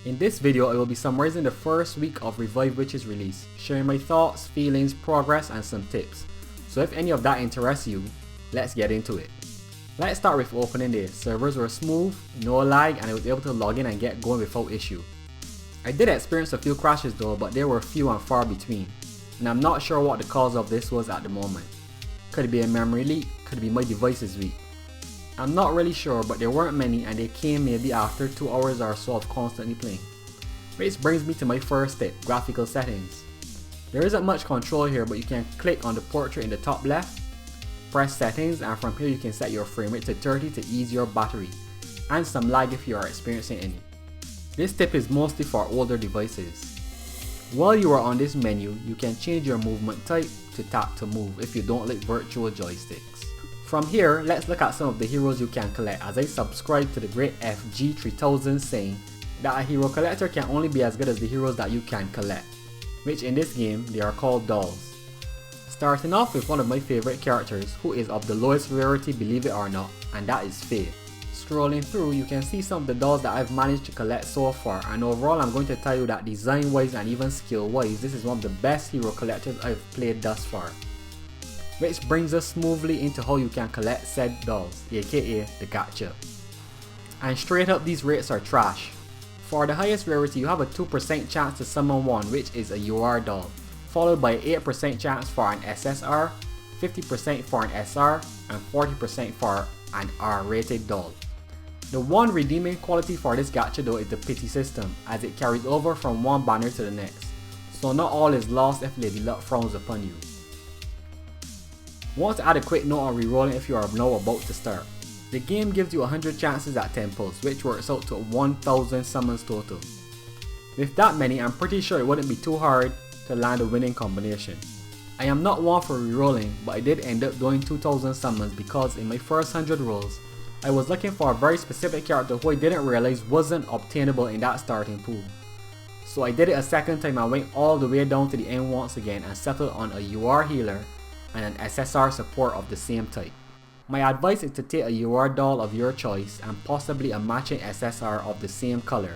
In this video, I will be summarizing the first week of Revive Witch's release, sharing my thoughts, feelings, progress, and some tips. So if any of that interests you, let's get into it. Let's start with opening day. Servers were smooth, no lag, and I was able to log in and get going without issue. I did experience a few crashes though, but they were few and far between, and I'm not sure what the cause of this was at the moment. Could it be a memory leak? Could it be my device is weak? I'm not really sure, but there weren't many and they came maybe after 2 hours or so of constantly playing. Which brings me to my first tip, graphical settings. There isn't much control here, but you can click on the portrait in the top left, press settings, and from here you can set your frame rate to 30 to ease your battery, and some lag if you are experiencing any. This tip is mostly for older devices. While you are on this menu, you can change your movement type to tap to move if you don't like virtual joysticks. From here, let's look at some of the heroes you can collect, as I subscribe to the great FG3000 saying that a hero collector can only be as good as the heroes that you can collect, which in this game they are called dolls. Starting off with one of my favorite characters who is of the lowest rarity, believe it or not, and that is Faye. Scrolling through, you can see some of the dolls that I've managed to collect so far, and overall I'm going to tell you that design wise and even skill wise, this is one of the best hero collectors I've played thus far. Which brings us smoothly into how you can collect said dolls, aka the Gacha. And straight up, these rates are trash. For the highest rarity, you have a 2% chance to summon one, which is a UR doll, followed by 8% chance for an SSR, 50% for an SR, and 40% for an R rated doll. The one redeeming quality for this gacha though is the pity system, as it carries over from one banner to the next, so not all is lost if Lady Luck frowns upon you. Want to add a quick note on rerolling if you are now about to start. The game gives you 100 chances at temples, which works out to 1000 summons total. With that many, I'm pretty sure it wouldn't be too hard to land a winning combination. I am not one for rerolling, but I did end up doing 2000 summons because in my first 100 rolls, I was looking for a very specific character who I didn't realize wasn't obtainable in that starting pool. So I did it a second time and went all the way down to the end once again and settled on a UR healer and an SSR support of the same type. My advice is to take a UR doll of your choice and possibly a matching SSR of the same color,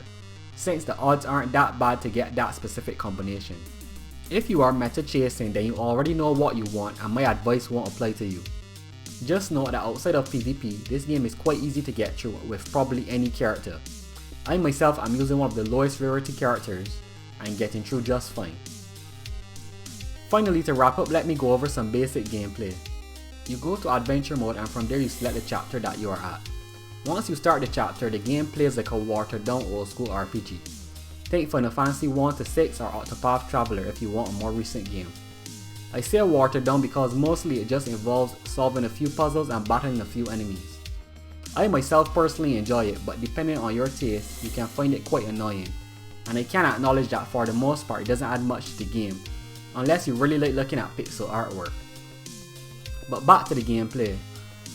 since the odds aren't that bad to get that specific combination. If you are meta chasing, then you already know what you want and my advice won't apply to you. Just note that outside of PvP, this game is quite easy to get through with probably any character. I myself am using one of the lowest rarity characters and getting through just fine. Finally, to wrap up, let me go over some basic gameplay. You go to adventure mode and from there you select the chapter that you are at. Once you start the chapter, the game plays like a watered down old school RPG. Take Final Fantasy 1 to 6 or Octopath Traveler if you want a more recent game. I say watered down because mostly it just involves solving a few puzzles and battling a few enemies. I myself personally enjoy it, but depending on your taste, you can find it quite annoying. And I can acknowledge that for the most part it doesn't add much to the game, unless you really like looking at pixel artwork. But back to the gameplay.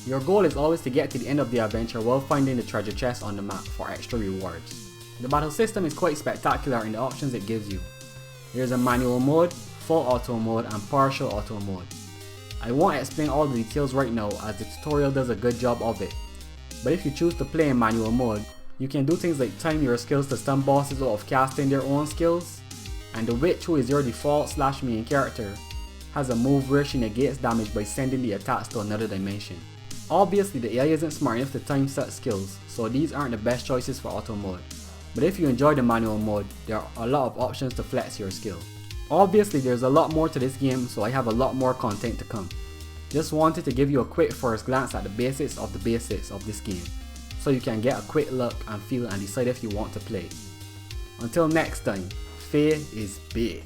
Your goal is always to get to the end of the adventure while finding the treasure chest on the map for extra rewards. The battle system is quite spectacular in the options it gives you. There is a manual mode, full auto mode, and partial auto mode. I won't explain all the details right now as the tutorial does a good job of it. But if you choose to play in manual mode, you can do things like time your skills to stun bosses out of casting their own skills, and the witch, who is your default / main character, has a move where she negates damage by sending the attacks to another dimension. Obviously the AI isn't smart enough to time such skills, so these aren't the best choices for auto mode. But if you enjoy the manual mode, there are a lot of options to flex your skill. Obviously there's a lot more to this game, so I have a lot more content to come. Just wanted to give you a quick first glance at the basics of this game, so you can get a quick look and feel and decide if you want to play. Until next time, Faye is big.